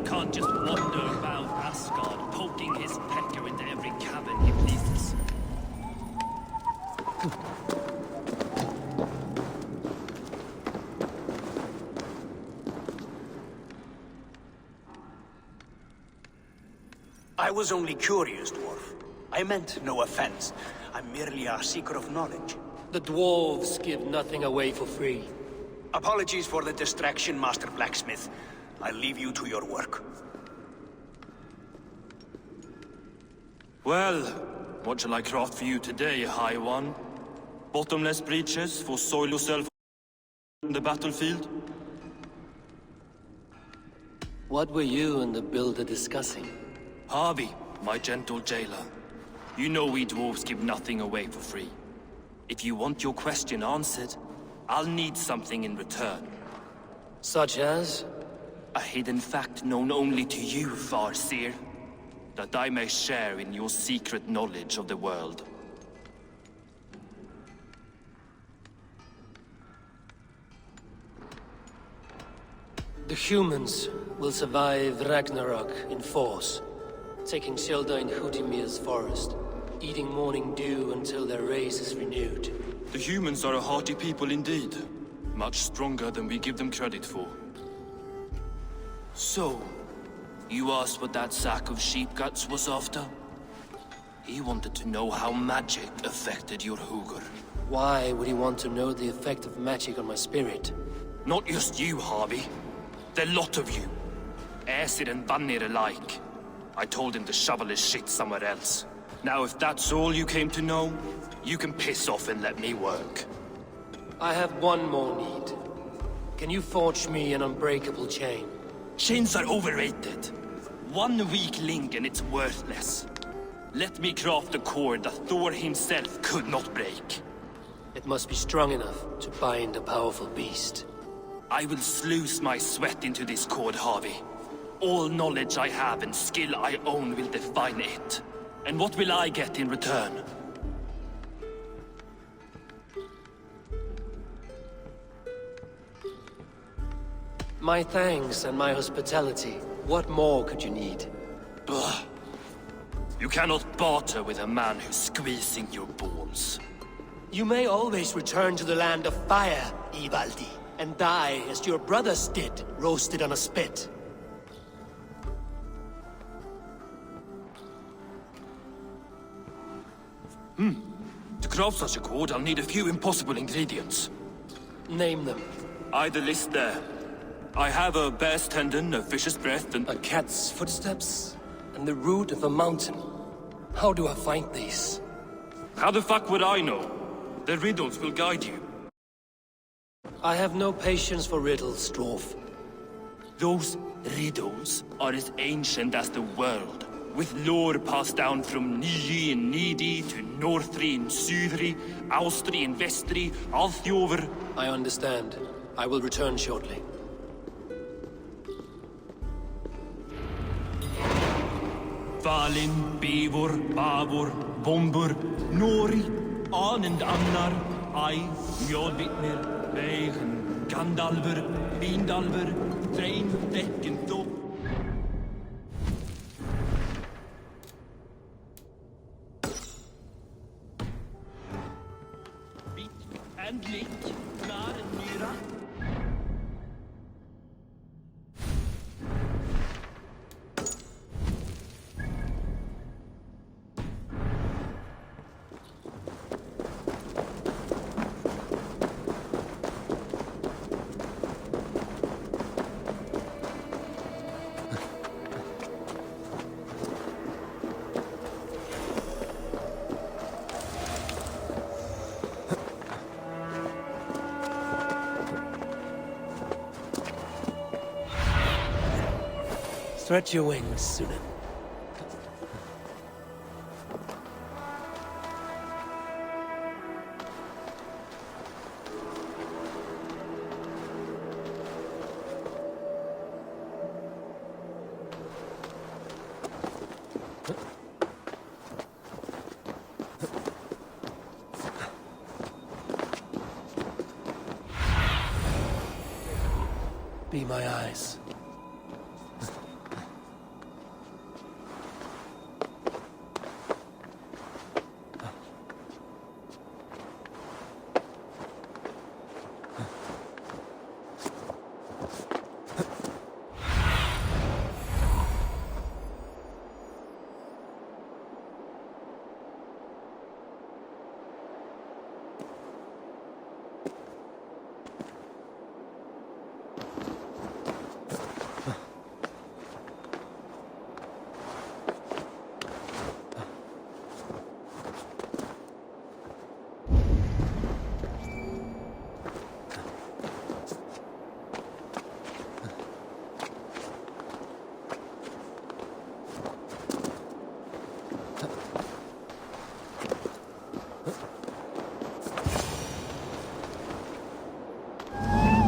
can't just wander about Asgard, poking his pecker into every cabin he pleases. I was only curious, dwarf. I meant no offense. I'm merely a seeker of knowledge. The dwarves give nothing away for free. Apologies for the distraction, Master Blacksmith. I'll leave you to your work. Well, what shall I craft for you today, High One? Bottomless breeches for soil yourself in the battlefield? What were you and the builder discussing? Harvey, my gentle jailer. You know we dwarves give nothing away for free. If you want your question answered, I'll need something in return. Such as? A hidden fact known only to you, Farseer. That I may share in your secret knowledge of the world. The humans will survive Ragnarok in force, taking shelter in Hutimir's forest, eating morning dew until their race is renewed. The humans are a hearty people indeed. Much stronger than we give them credit for. So, you asked what that sack of sheep guts was after? He wanted to know how magic affected your Hugr. Why would he want to know the effect of magic on my spirit? Not just you, Harvey. The lot of you. Aesir and Vanir alike. I told him to shovel his shit somewhere else. Now if that's all you came to know, you can piss off and let me work. I have one more need. Can you forge me an unbreakable chain? Chains are overrated. One weak link and it's worthless. Let me craft a cord that Thor himself could not break. It must be strong enough to bind a powerful beast. I will sluice my sweat into this cord, Harvey. All knowledge I have and skill I own will define it. And what will I get in return? My thanks and my hospitality. What more could you need? Ugh. You cannot barter with a man who's squeezing your balls. You may always return to the land of fire, Ivaldi, and die as your brothers did, roasted on a spit. To craft such a cord, I'll need a few impossible ingredients. Name them. The list there. I have a bear's tendon, a fish's breath, and... A cat's footsteps, and the root of a mountain. How do I find these? How the fuck would I know? The riddles will guide you. I have no patience for riddles, dwarf. Those riddles are as ancient as the world, with lore passed down from Niji and Nidi to Northri and Sudri, Austri and Vestri, Althjover. I understand. I will return shortly. Valin, Beivor, Bavor, Bombur, Nori, Anand Annar, Ai, Mjolvitnir, Veigen, Gandalfur, Vindalfur, Drein, Dekken, Þó. Bit and Lick, Klar and Myra. Stretch your wings, Sunan. Be my eyes.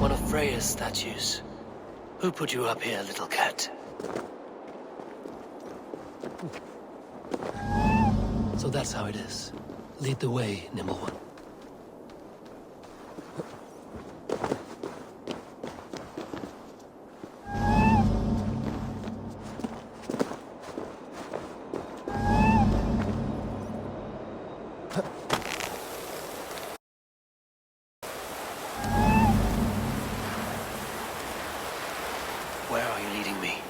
One of Freya's statues. Who put you up here, little cat? So that's how it is. Lead the way, nimble one. Where are you leading me?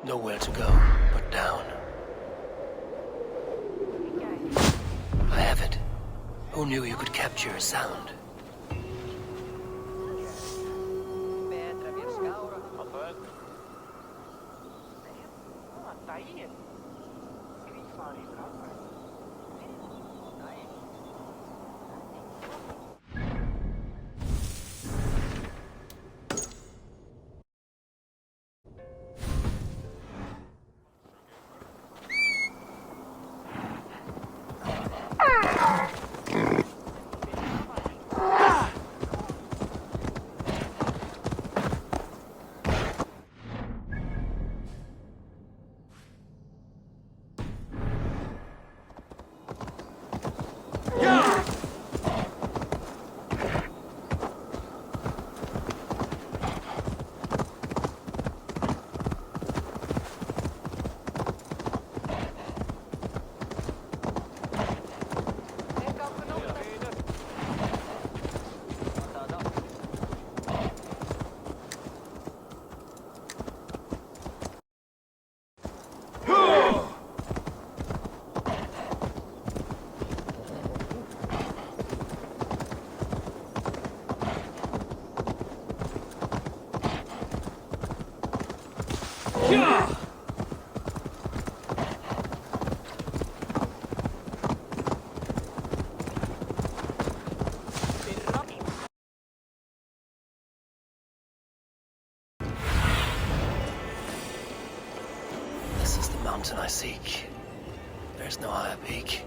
Nowhere to go but down. I have it. Who knew you could capture a sound? This is the mountain I seek. There's no higher peak.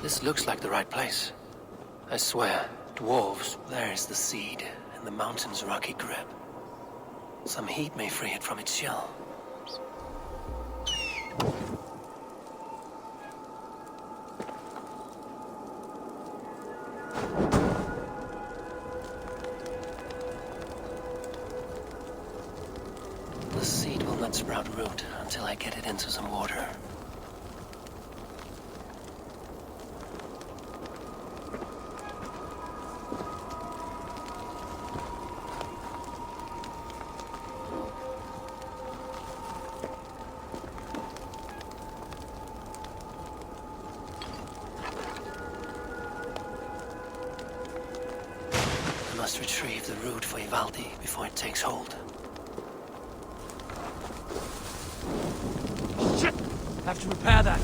This looks like the right place. I swear, dwarves, there's the seed in the mountain's rocky grip. Some heat may free it from its shell. The seed will not sprout root until I get it into some water. I must retrieve the root for Ivaldi before it takes hold. Shit! Have to repair that.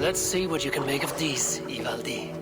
Let's see what you can make of these, Ivaldi.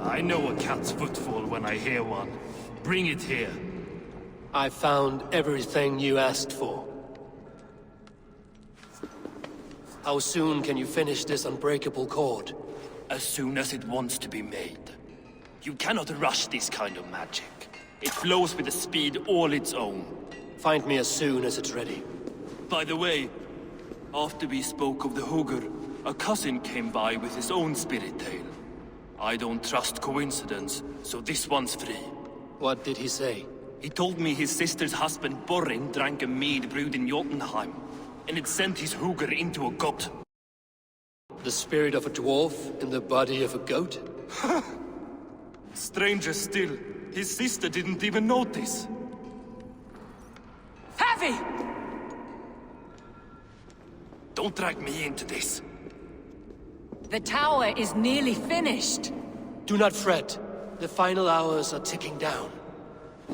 I know a cat's footfall when I hear one. Bring it here. I found everything you asked for. How soon can you finish this unbreakable cord? As soon as it wants to be made. You cannot rush this kind of magic. It flows with a speed all its own. Find me as soon as it's ready. By the way, after we spoke of the Hugr, a cousin came by with his own spirit tale. I don't trust coincidence, so this one's free. What did he say? He told me his sister's husband Borin drank a mead brewed in Jotunheim, and it sent his Hugr into a goat. The spirit of a dwarf in the body of a goat? Stranger still, his sister didn't even notice. Heavy! Don't drag me into this. The tower is nearly finished. Do not fret. The final hours are ticking down.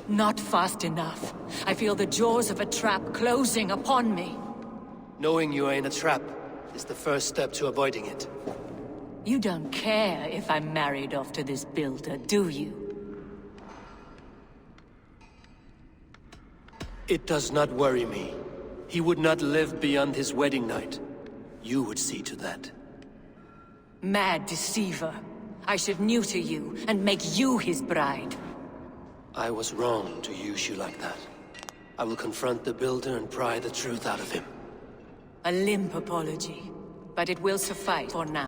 Not fast enough. I feel the jaws of a trap closing upon me. Knowing you are in a trap is the first step to avoiding it. You don't care if I'm married off to this builder, do you? It does not worry me. He would not live beyond his wedding night. You would see to that. Mad deceiver. I should neuter you and make you his bride. I was wrong to use you like that. I will confront the builder and pry the truth out of him. A limp apology, but it will suffice for now.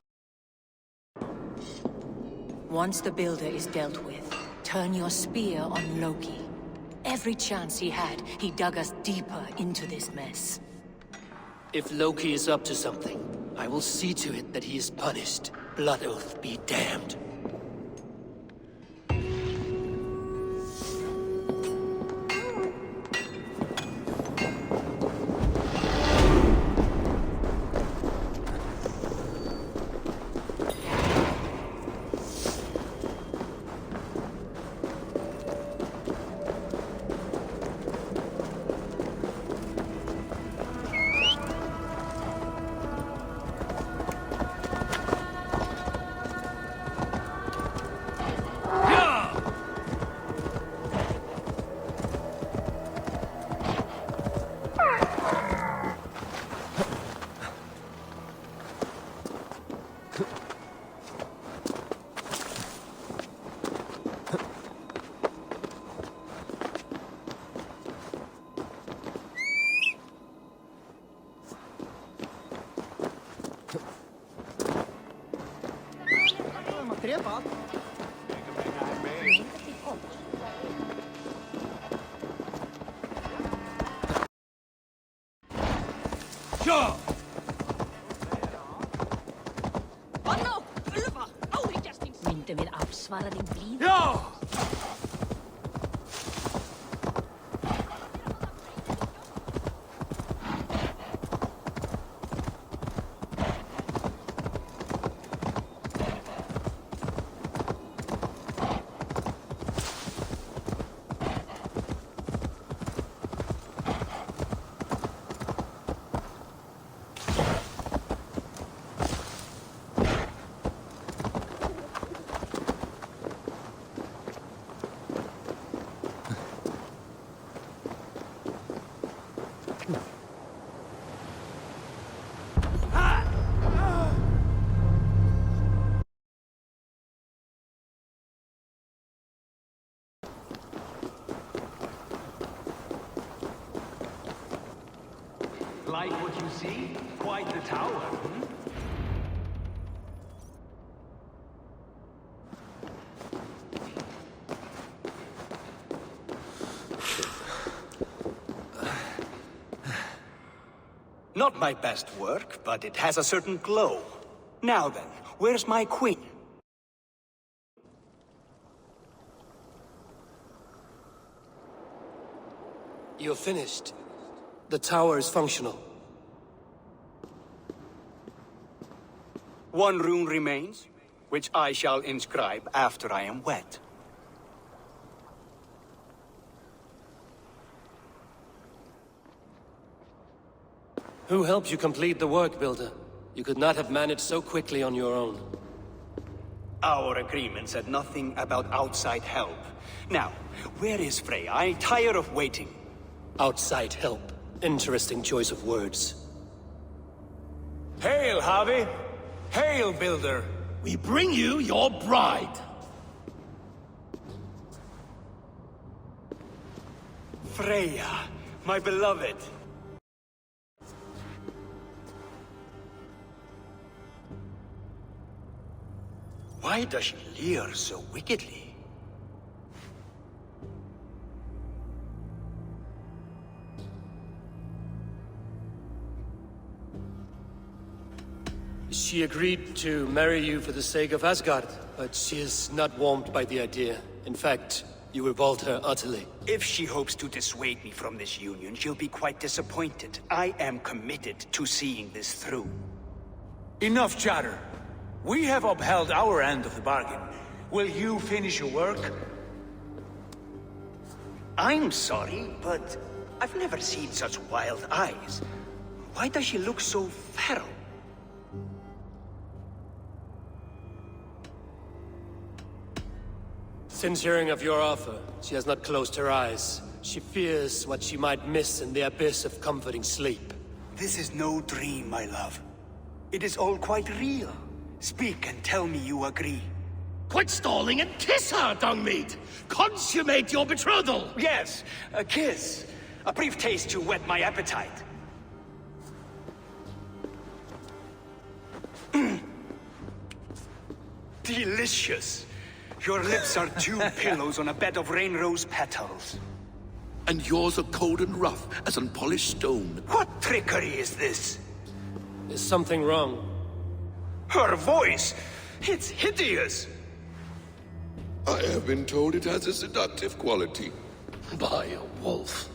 Once the builder is dealt with, turn your spear on Loki. Every chance he had, he dug us deeper into this mess. If Loki is up to something, I will see to it that he is punished. Blood Oath be damned. Myndum við afsvara þín blíð? Ja! Like what you see? Quite the tower, hmm? Not my best work, but it has a certain glow. Now then, where's my queen? You're finished. The tower is functional. One rune remains, which I shall inscribe after I am wed. Who helped you complete the work, Builder? You could not have managed so quickly on your own. Our agreement said nothing about outside help. Now, where is Frey? I tire of waiting. Outside help. Interesting choice of words. Hail, Harvey! Hail, Builder! We bring you your bride! Freya, my beloved. Why does she leer so wickedly? She agreed to marry you for the sake of Asgard, but she is not warmed by the idea. In fact, you revolt her utterly. If she hopes to dissuade me from this union, she'll be quite disappointed. I am committed to seeing this through. Enough chatter. We have upheld our end of the bargain. Will you finish your work? I'm sorry, but I've never seen such wild eyes. Why does she look so feral? Since hearing of your offer, she has not closed her eyes. She fears what she might miss in the abyss of comforting sleep. This is no dream, my love. It is all quite real. Speak and tell me you agree. Quit stalling and kiss her, Dungmeat! Consummate your betrothal! Yes, a kiss. A brief taste to whet my appetite. Delicious. Your lips are two pillows on a bed of rain rose petals. And yours are cold and rough as unpolished stone. What trickery is this? Is something wrong? Her voice! It's hideous! I have been told it has a seductive quality. By a wolf.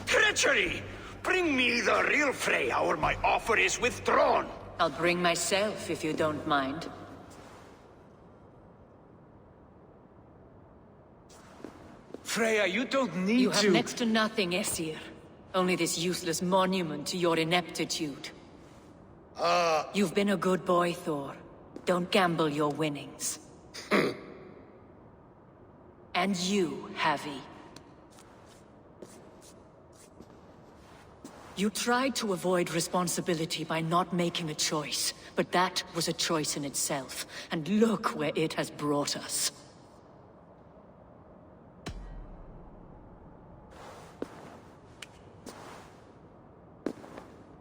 Treachery! Bring me the real Freya, or my offer is withdrawn! I'll bring myself if you don't mind. Freya, you don't need You have to... next to nothing, Aesir. Only this useless monument to your ineptitude. You've been a good boy, Thor. Don't gamble your winnings. And you, Havi. You tried to avoid responsibility by not making a choice, but that was a choice in itself, and look where it has brought us.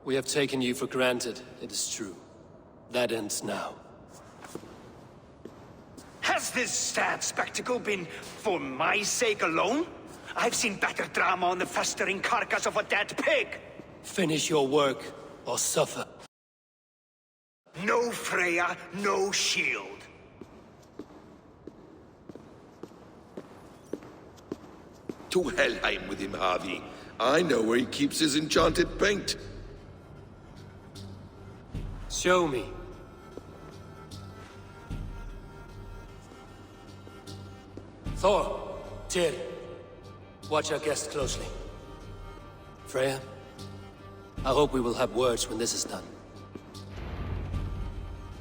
We have taken you for granted, it is true. That ends now. Has this sad spectacle been for my sake alone? I've seen better drama on the festering carcass of a dead pig! Finish your work, or suffer. No Freya, no shield. To Helheim with him, Harvey. I know where he keeps his enchanted paint. Show me. Thor, Tyr, watch our guest closely. Freya, I hope we will have words when this is done.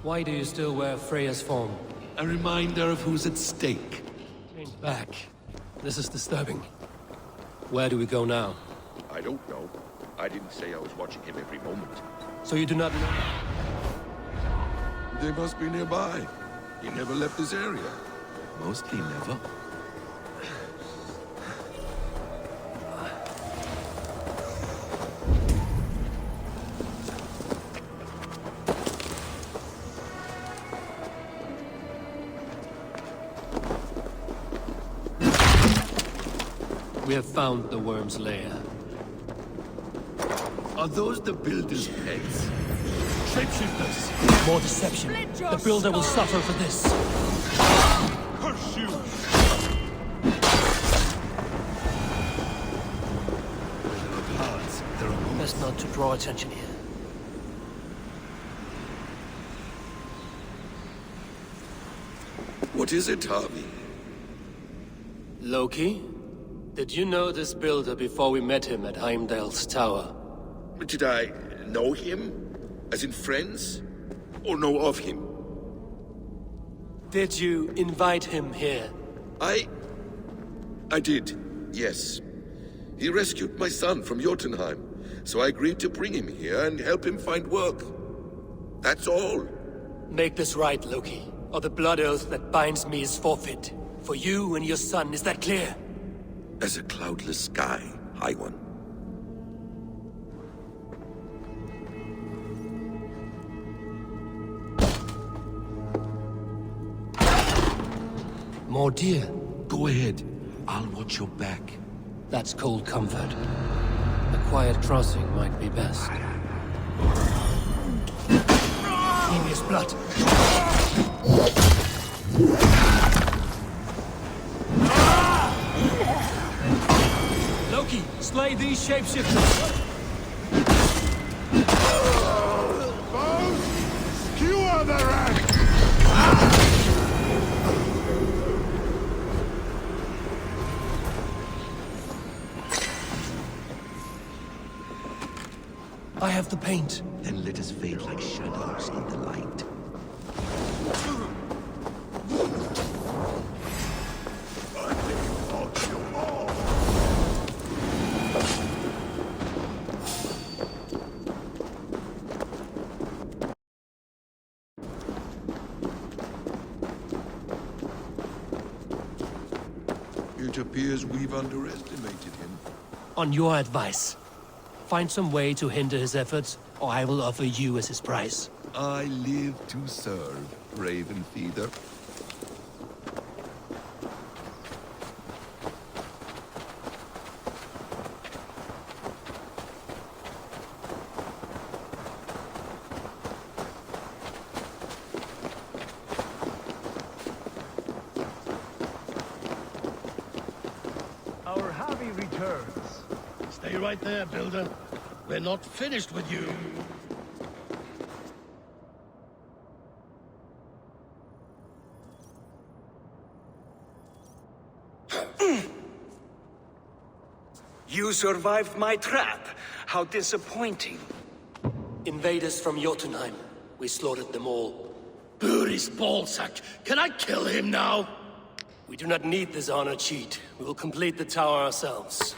Why do you still wear Freya's form? A reminder of who's at stake. Change back. This is disturbing. Where do we go now? I don't know. I didn't say I was watching him every moment. So you do not know? They must be nearby. He never left this area. Mostly never. We have found the worm's lair. Are those the builder's pets? Shapeshifters! More deception. The builder will suffer for this. Curse you! Best not to draw attention here. What is it, Harvey? Loki? Did you know this builder before we met him at Heimdall's tower? Did I know him? As in friends? Or know of him? Did you invite him here? I did, yes. He rescued my son from Jotunheim, so I agreed to bring him here and help him find work. That's all. Make this right, Loki, or the blood oath that binds me is forfeit. For you and your son, is that clear? As a cloudless sky, High One. More deer. Go ahead. I'll watch your back. That's cold comfort. A quiet crossing might be best. Enemy's blood. Loki, slay these shapeshifters! Skewer the rank! I have the paint. Then let us fade like shadows in the light. It appears we've underestimated him. On your advice, find some way to hinder his efforts, or I will offer you as his price. I live to serve, Raven Feeder. Our Javi returns. Stay right there, Builder. We're not finished with you. You survived my trap. How disappointing. Invaders from Jotunheim. We slaughtered them all. Booty's ballsack. Can I kill him now? We do not need this honor cheat. We will complete the tower ourselves.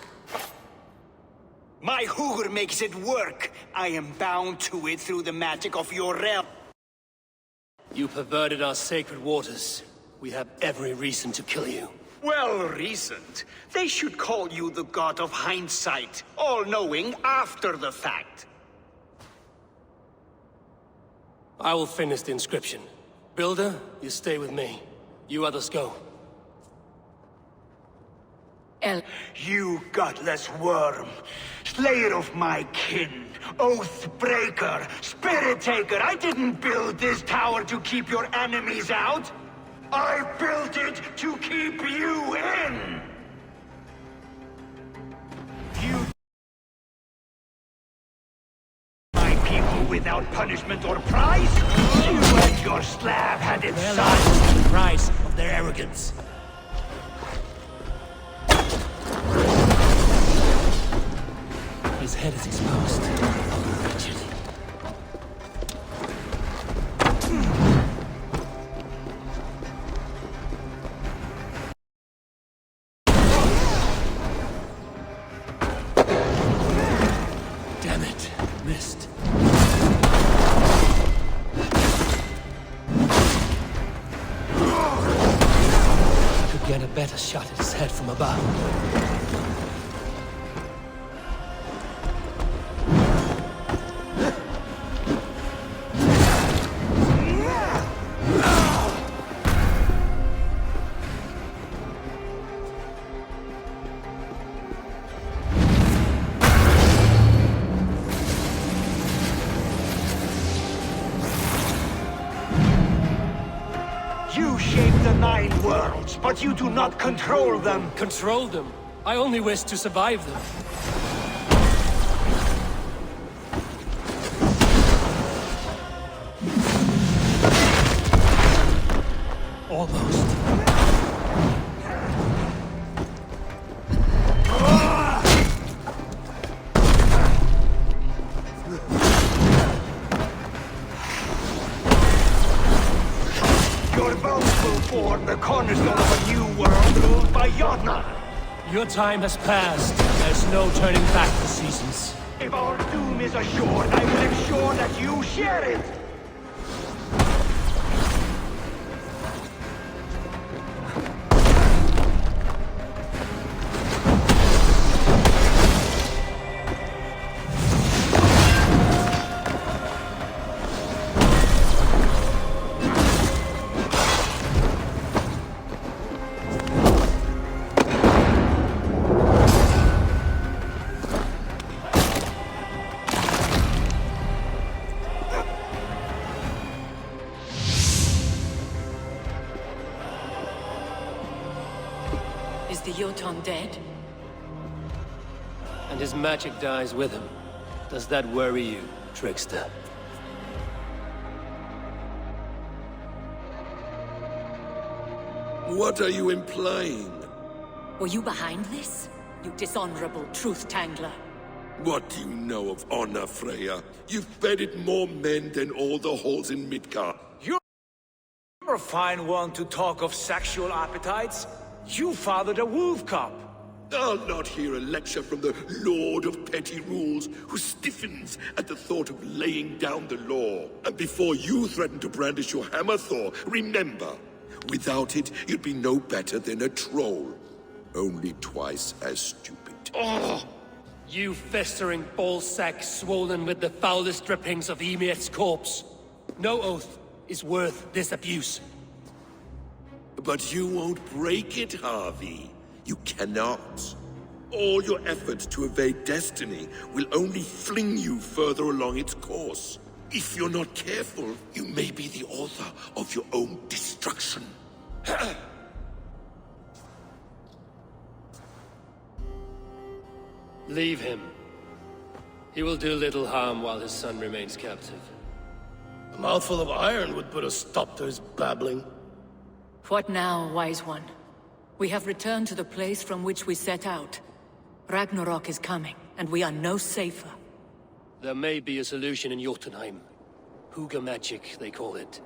My Hugr makes it work. I am bound to it through the magic of your realm. You perverted our sacred waters. We have every reason to kill you. Well reasoned. They should call you the god of hindsight, all-knowing after the fact. I will finish the inscription. Builder, you stay with me. You others go. You godless worm, slayer of my kin, oath breaker, spirit taker, I didn't build this tower to keep your enemies out. I built it to keep you in! You... my people without punishment or prize? You and your slab-handed Their son! lives is the price of their arrogance. His head is exposed. Wretched. Damn it. Missed. I could get a better shot at his head from above. You shape the 9 worlds, but you do not control them. Control them? I only wish to survive them. Almost. Your bones will form the cornerstone of a new world ruled by Jotnar. Your time has passed. There's no turning back the seasons. If our doom is assured, I will ensure that you share it. Is the Jotun dead? And his magic dies with him. Does that worry you, trickster? What are you implying? Were you behind this? You dishonorable truth-tangler. What do you know of honor, Freya? You've bedded more men than all the halls in Midgard. You're a fine one to talk of sexual appetites. You fathered a wolf cub. I'll not hear a lecture from the Lord of Petty Rules, who stiffens at the thought of laying down the law. And before you threaten to brandish your hammer, Thor, remember, without it, you'd be no better than a troll. only twice as stupid. Oh! You festering ballsack swollen with the foulest drippings of Emir's corpse. No oath is worth this abuse. But you won't break it, Harvey. You cannot. All your efforts to evade destiny will only fling you further along its course. If you're not careful, you may be the author of your own destruction. Leave him. He will do little harm while his son remains captive. A mouthful of iron would put a stop to his babbling. What now, wise one? We have returned to the place from which we set out. Ragnarok is coming, and we are no safer. There may be a solution in Jotunheim. Huga magic, they call it.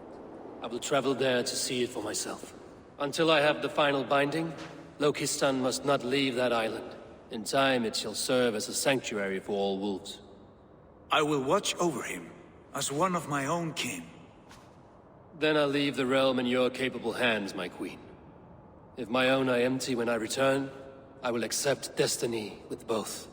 I will travel there to see it for myself. Until I have the final binding, Loki's son must not leave that island. In time, it shall serve as a sanctuary for all wolves. I will watch over him, as one of my own kin. Then I'll leave the realm in your capable hands, my queen. If my own are empty when I return, I will accept destiny with both.